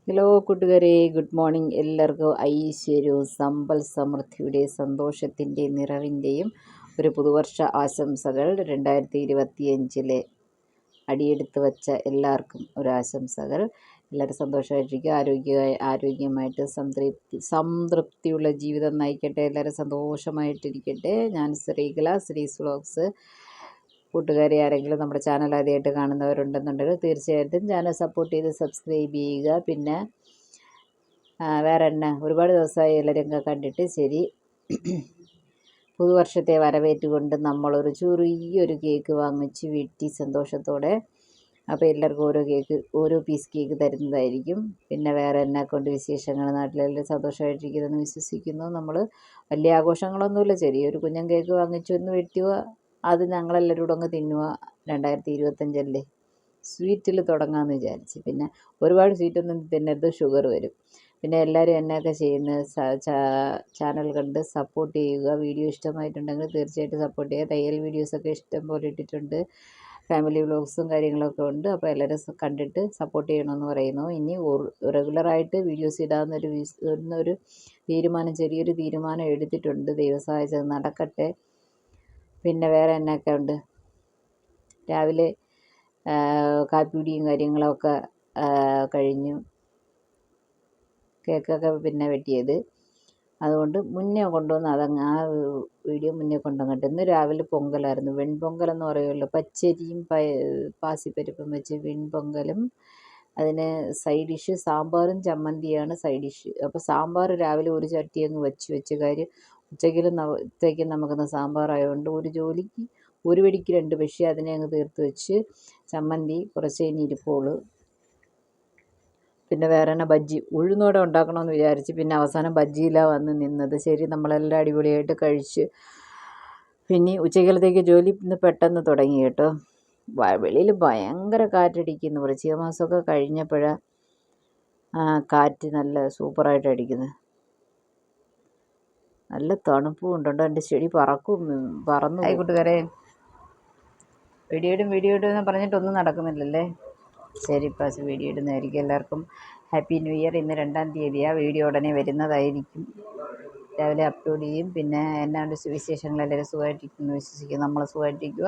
Hello കൂട്ടുകാരെ, good morning. എല്ലാവർക്കും ഐശ്വര്യവും സമ്പൽ സമൃദ്ധിയുടെ സന്തോഷത്തിൻ്റെ നിറവിൻ്റെയും ഒരു പുതുവർഷ ആശംസകൾ. 2025 അടിയെടുത്ത് വച്ച എല്ലാവർക്കും ഒരു ആശംസകൾ. എല്ലാവരും സന്തോഷമായിട്ടിരിക്കുക, ആരോഗ്യമായിട്ട് സംതൃപ്തിയുള്ള ജീവിതം നയിക്കട്ടെ. എല്ലാവരും സന്തോഷമായിട്ടിരിക്കട്ടെ. ഞാൻ ശ്രീസ് വ്ളോഗ്സ്. കൂട്ടുകാരെ, ആരെങ്കിലും നമ്മുടെ ചാനൽ ആദ്യമായിട്ട് കാണുന്നവരുണ്ടെന്നുണ്ടെങ്കിൽ തീർച്ചയായിട്ടും ചാനൽ സപ്പോർട്ട് ചെയ്ത് സബ്സ്ക്രൈബ് ചെയ്യുക. പിന്നെ വേറെ തന്നെ ഒരുപാട് ദിവസമായി എല്ലാവരും കണ്ടിട്ട്. ശരി, പുതുവർഷത്തെ വരവേറ്റുകൊണ്ട് നമ്മളൊരു ചെറിയൊരു കേക്ക് വാങ്ങിച്ച് വീട്ടി സന്തോഷത്തോടെ. അപ്പോൾ എല്ലാവർക്കും ഓരോ പീസ് കേക്ക് തരുന്നതായിരിക്കും. പിന്നെ വേറെ എന്നെ കൊണ്ട് വിശേഷങ്ങൾ, നാട്ടിലെല്ലാം സന്തോഷമായിട്ടിരിക്കുന്നതെന്ന് വിശ്വസിക്കുന്നു. നമ്മൾ വലിയ ആഘോഷങ്ങളൊന്നുമില്ല, ചെറിയൊരു കുഞ്ഞൻ കേക്ക് വാങ്ങിച്ചൊന്ന് വെട്ടുക, അത് ഞങ്ങളെല്ലാവരും കൂടെ അങ്ങ് തിന്നുക. 2025 സ്വീറ്റിൽ തുടങ്ങാമെന്ന് വിചാരിച്ച്. പിന്നെ ഒരുപാട് സ്വീറ്റൊന്നും തിന്നരുത്, ഷുഗർ വരും. പിന്നെ എല്ലാവരും എന്നൊക്കെ ചെയ്യുന്ന ചാനൽ കണ്ട് സപ്പോർട്ട് ചെയ്യുക. വീഡിയോ ഇഷ്ടമായിട്ടുണ്ടെങ്കിൽ തീർച്ചയായിട്ടും സപ്പോർട്ട് ചെയ്യുക. തയ്യൽ വീഡിയോസൊക്കെ ഇഷ്ടം പോലെ ഇട്ടിട്ടുണ്ട്, ഫാമിലി വ്ലോഗ്സും കാര്യങ്ങളൊക്കെ ഉണ്ട്. അപ്പോൾ എല്ലാവരും കണ്ടിട്ട് സപ്പോർട്ട് ചെയ്യണമെന്ന് പറയുന്നു. ഇനി റെഗുലറായിട്ട് വീഡിയോസ് ഇടാമെന്നൊരു ചെറിയൊരു തീരുമാനം എടുത്തിട്ടുണ്ട്. ദൈവം സഹായിച്ചത് നടക്കട്ടെ. പിന്നെ വേറെ എന്നൊക്കെ ഉണ്ട്, രാവിലെ കാപ്പിടിയും കാര്യങ്ങളൊക്കെ കഴിഞ്ഞു. കേക്കൊക്കെ പിന്നെ വെട്ടിയത്, അതുകൊണ്ട് മുന്നേ കൊണ്ടുവന്ന് അതങ്ങ് ആ വീഡിയോ മുന്നേ കൊണ്ടുവന്നിട്ട്. ഇന്ന് രാവിലെ പൊങ്കലായിരുന്നു, വെൺപൊങ്കലെന്ന് പറയുമല്ലോ, പച്ചരിയും പാസിപ്പരിപ്പും വെച്ച് വെൺപൊങ്കലും. അതിന് സൈഡ് ഡിഷ് സാമ്പാറും ചമ്മന്തിയാണ് സൈഡ് ഡിഷ്. അപ്പോൾ സാമ്പാർ രാവിലെ ഒരു ചട്ടി അങ്ങ് വെച്ച് കാര്യം ഉച്ചയ്ക്ക് നമുക്കൊന്ന് സാമ്പാറായതുകൊണ്ട് ഒരു വെടിക്ക് 2 പക്ഷേ അതിനെ അങ്ങ് തീർത്ത് വെച്ച്. ചമ്മന്തി കുറച്ച് ഇനി ഇരിപ്പുള്ളൂ. പിന്നെ വേറെ തന്നെ ബജ്ജി, ഉഴുന്നോടെ ഉണ്ടാക്കണമെന്ന് വിചാരിച്ച്, പിന്നെ അവസാനം ബജ്ജിയിലാണ് വന്ന് നിന്നത്. ശരി, നമ്മളെല്ലാം അടിപൊളിയായിട്ട് കഴിച്ച്. പിന്നെ ഉച്ചക്കലത്തേക്ക് ജോലി ഇന്ന് പെട്ടെന്ന് തുടങ്ങി കേട്ടോ. വെളിയിൽ ഭയങ്കര കാറ്റടിക്കുന്നു. വൃശ്ചിക മാസമൊക്കെ കഴിഞ്ഞപ്പോഴാണ് കാറ്റ് നല്ല സൂപ്പറായിട്ട് അടിക്കുന്നത്. നല്ല തണുപ്പും ഉണ്ടോ, എൻ്റെ ചെടി പറന്നു. കൂട്ടുകാരെ, വീഡിയോ ഇടുമെന്ന് പറഞ്ഞിട്ടൊന്നും നടക്കുന്നില്ലല്ലേ. ശരി, ഇപ്രാവശ്യം വീഡിയോ ഇടുന്നതായിരിക്കും. എല്ലാവർക്കും ഹാപ്പി ന്യൂ ഇയർ. ഇന്ന് 2-ാം തീയതിയാണ്. വീഡിയോ ഉടനെ വരുന്നതായിരിക്കും, രാവിലെ അപ്ലോഡ് ചെയ്യും. പിന്നെ എന്നാണ്ട് വിശേഷങ്ങൾ, എല്ലാവരും സുഖമായിട്ടിരിക്കുന്നു വിശ്വസിക്കുന്നു. നമ്മൾ സുഖമായിട്ടിരിക്കുക.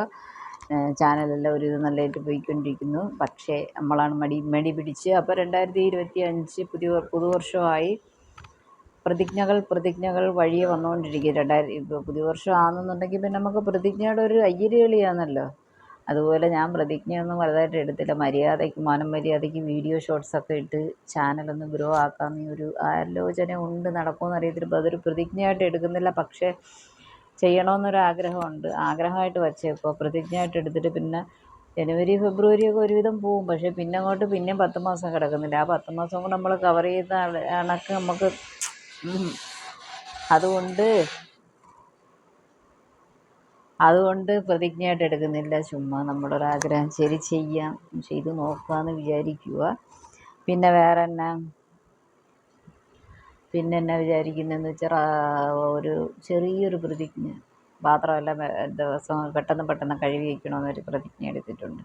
ചാനലെല്ലാം ഒരു നല്ലതായിട്ട് പോയിക്കൊണ്ടിരിക്കുന്നു. പക്ഷേ നമ്മളാണ് മടി പിടിച്ച്. അപ്പോൾ 2025 പുതുവർഷമായി. പ്രതിജ്ഞകൾ വഴിയെ വന്നുകൊണ്ടിരിക്കുക. ഇപ്പോൾ പുതുവർഷം ആണെന്നുണ്ടെങ്കിൽ പിന്നെ നമുക്ക് പ്രതിജ്ഞയുടെ ഒരു അയ്യര് കളിയാണല്ലോ. അതുപോലെ ഞാൻ പ്രതിജ്ഞയൊന്നും വലുതായിട്ട് എടുത്തില്ല. മര്യാദയ്ക്ക് വീഡിയോ ഷോർട്സൊക്കെ ഇട്ട് ചാനലൊന്ന് ഗ്രോ ആക്കാമെന്ന് ഒരു ആലോചന ഉണ്ട്. നടക്കുമെന്ന് അറിയത്തില്ല. അപ്പോൾ അതൊരു പ്രതിജ്ഞയായിട്ട് എടുക്കുന്നില്ല, പക്ഷേ ചെയ്യണമെന്നൊരാഗ്രഹമുണ്ട്. ആഗ്രഹമായിട്ട് വച്ചേപ്പോൾ പ്രതിജ്ഞയായിട്ട് എടുത്തിട്ട് പിന്നെ ജനുവരി ഫെബ്രുവരിയൊക്കെ ഒരുവിധം പോവും. പക്ഷേ പിന്നെ അങ്ങോട്ട് പിന്നെയും 10 മാസം കിടക്കുന്നില്ല. ആ 10 മാസം കൂടെ നമ്മൾ കവർ ചെയ്യുന്ന കണക്ക് നമുക്ക് അതുകൊണ്ട് പ്രതിജ്ഞയായിട്ട് എടുക്കുന്നില്ല. ചുമ്മാ നമ്മളൊരാഗ്രഹം ശരി ചെയ്ത് നോക്കാമെന്ന് വിചാരിക്കുക. പിന്നെ വേറെ എന്നാ വിചാരിക്കുന്നതെന്ന് വെച്ചാൽ ഒരു ചെറിയൊരു പ്രതിജ്ഞ, പാത്രമെല്ലാം ദിവസം പെട്ടെന്ന് കഴുകി വയ്ക്കണമെന്നൊരു പ്രതിജ്ഞ എടുത്തിട്ടുണ്ട്.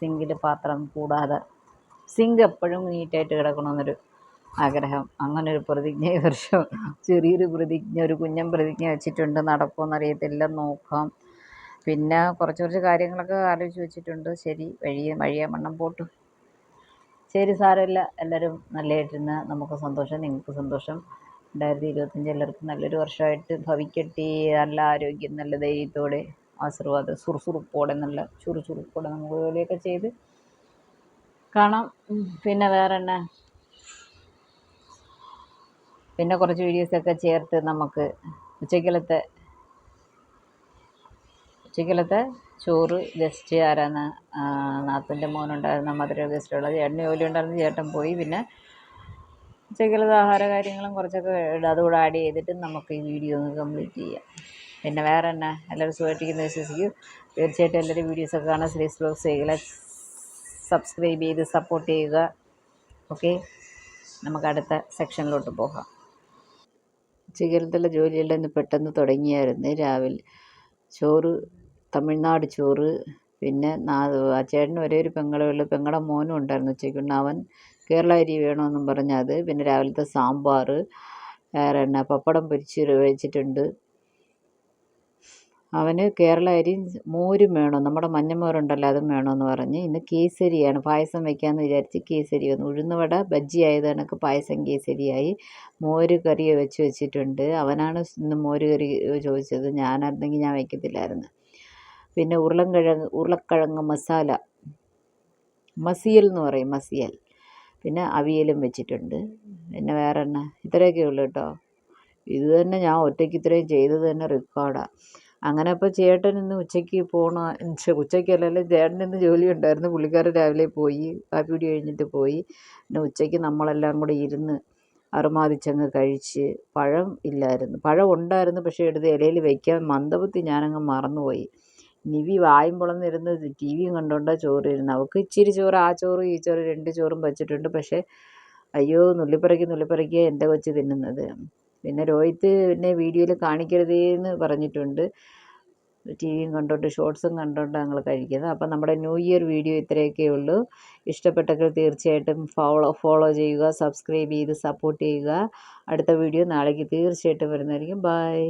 സിങ്കിൽ പാത്രം കൂടാതെ സിങ്ക് എപ്പോഴും നീറ്റായിട്ട് കിടക്കണമെന്നൊരു ആഗ്രഹം. അങ്ങനെ ഒരു പ്രതിജ്ഞ ഈ വർഷം ചെറിയൊരു പ്രതിജ്ഞ, ഒരു കുഞ്ഞൻ പ്രതിജ്ഞ വെച്ചിട്ടുണ്ട്. നടക്കുമെന്നറിയത്തില്ല, നോക്കാം. പിന്നെ കുറച്ച് കാര്യങ്ങളൊക്കെ ആലോചിച്ച് വെച്ചിട്ടുണ്ട്. ശരി, വഴിയെ മണ്ണം പോട്ടു. ശരി, സാരമില്ല. എല്ലാവരും നല്ലതായിട്ടിരുന്ന് നമുക്ക് സന്തോഷം, നിങ്ങൾക്ക് സന്തോഷം. 2025 എല്ലാവർക്കും നല്ലൊരു വർഷമായിട്ട് ഭവിക്കട്ടെ. നല്ല ആരോഗ്യം, നല്ല ധൈര്യത്തോടെ, ആശീർവാദം, നല്ല ചുറുചുറുക്കോടെ നമുക്ക് ജോലിയൊക്കെ ചെയ്ത് കാണാം. പിന്നെ വേറെ പിന്നെ കുറച്ച് വീഡിയോസൊക്കെ ചേർത്ത് നമുക്ക് ഉച്ചക്കലത്തെ ചോറ് ഗസ്റ്റ് ആരാന്ന്, നാത്തൂൻ്റെ മോനുണ്ടായിരുന്ന മധുര ഗസ്റ്റുള്ള ചേട്ടന് ജോലി ഉണ്ടായിരുന്നു, ചേട്ടൻ പോയി. പിന്നെ ഉച്ചക്കലത്തെ ആഹാര കാര്യങ്ങളും കുറച്ചൊക്കെ അതുകൂടെ ആഡ് ചെയ്തിട്ട് നമുക്ക് ഈ വീഡിയോ ഒന്ന് കംപ്ലീറ്റ് ചെയ്യാം. പിന്നെ വേറെ എല്ലാവരും സുഖമായിട്ടിരിക്കുന്ന വിശ്വസിക്കും. തീർച്ചയായിട്ടും എല്ലാവരും വീഡിയോസൊക്കെ കാണാൻ ശ്രീസ് വ്ളോഗ്സ് ചെയ്യുക, സബ്സ്ക്രൈബ് ചെയ്ത് സപ്പോർട്ട് ചെയ്യുക. ഓക്കെ, നമുക്ക് അടുത്ത സെക്ഷനിലോട്ട് പോകാം. ഉച്ചക്കലത്തുള്ള ജോലിയെല്ലാം ഇന്ന് പെട്ടെന്ന് തുടങ്ങിയായിരുന്നു. രാവിലെ ചോറ്, തമിഴ്നാട് ചോറ്, പിന്നെ ആ ചേട്ടന് ഒരേ ഒരു പെങ്ങളേ ഉള്ളൂ. പെങ്ങളുടെ മോനും ഉണ്ടായിരുന്നു ഉച്ചയ്ക്കുണ്ട്. അവൻ കേരള അരി വേണമെന്നും പറഞ്ഞ് അത്. പിന്നെ രാവിലത്തെ സാമ്പാർ, വേറെ എന്നാ പപ്പടം പൊരിച്ച് വെച്ചിട്ടുണ്ട്. അവന് കേരള അരി മോരും വേണം, നമ്മുടെ മഞ്ഞമോരുണ്ടല്ലോ അതും വേണമെന്ന് പറഞ്ഞ്. ഇന്ന് കേസരിയാണ്, പായസം വെക്കാമെന്ന് വിചാരിച്ച് കേസരി വന്നു. ഉഴുന്നുവട ബജ്ജി ആയത് കണക്ക് പായസം കേസരിയായി. മോര് കറി വെച്ചിട്ടുണ്ട്. അവനാണ് ഇന്ന് മോര് കറി ചോദിച്ചത്. ഞാനായിരുന്നെങ്കിൽ ഞാൻ വയ്ക്കത്തില്ലായിരുന്നു. പിന്നെ ഉരുളക്കിഴങ്ങ് മസാല, മസിയൽ എന്ന് പറയും, മസിയൽ. പിന്നെ അവിയലും വെച്ചിട്ടുണ്ട്. പിന്നെ വേറെ എന്നാ, ഇത്രയൊക്കെ ഉള്ളൂ കേട്ടോ. ഇത് തന്നെ ഞാൻ ഒറ്റയ്ക്ക് ഇത്രയും ചെയ്തത് തന്നെ റെക്കോർഡാണ്. അങ്ങനെ അപ്പോൾ ചേട്ടൻ ഇന്ന് ഉച്ചയ്ക്ക് ഉച്ചയ്ക്കല്ലല്ലോ, ചേട്ടന് ഇന്ന് ജോലി ഉണ്ടായിരുന്നു. പുള്ളിക്കാരൻ രാവിലെ പോയി, കാപ്പികുടി കഴിഞ്ഞിട്ട് പോയി. പിന്നെ ഉച്ചയ്ക്ക് നമ്മളെല്ലാം കൂടി ഇരുന്ന് അറുമാദിച്ചങ്ങ് കഴിച്ച്. പഴം ഇല്ലായിരുന്നു, പഴം ഉണ്ടായിരുന്നു, പക്ഷേ എടുത്ത് ഇലയിൽ വയ്ക്കാൻ മന്ദബുദ്ധി ഞാനങ്ങ് മറന്നുപോയി. നിവി വായും പൊളന്നിരുന്ന് ടി വിയും കണ്ടുകൊണ്ടാണ് ചോറിരുന്ന്. അവൾക്ക് ഇച്ചിരി ചോറ്, ആ ചോറും ഈ ചോറ് 2 ചോറും വച്ചിട്ടുണ്ട്. പക്ഷേ അയ്യോ, നുള്ളിപ്പറക്കി എൻ്റെ കൊച്ച് തിന്നുന്നത്. പിന്നെ രോഹിത്ത് പിന്നെ വീഡിയോയിൽ കാണിക്കരുതേന്ന് പറഞ്ഞിട്ടുണ്ട്. ടി വിയും കണ്ടോണ്ട് ഷോർട്സും കണ്ടോണ്ട് ഞങ്ങൾ കഴിക്കുന്നത്. അപ്പം നമ്മുടെ ന്യൂ ഇയർ വീഡിയോ ഇത്രയൊക്കെ ഉള്ളൂ. ഇഷ്ടപ്പെട്ടെങ്കിൽ തീർച്ചയായിട്ടും ഫോളോ ചെയ്യുക, സബ്സ്ക്രൈബ് ചെയ്ത് സപ്പോർട്ട് ചെയ്യുക. അടുത്ത വീഡിയോ നാളേക്ക് തീർച്ചയായിട്ടും വരുന്നതായിരിക്കും. ബൈ.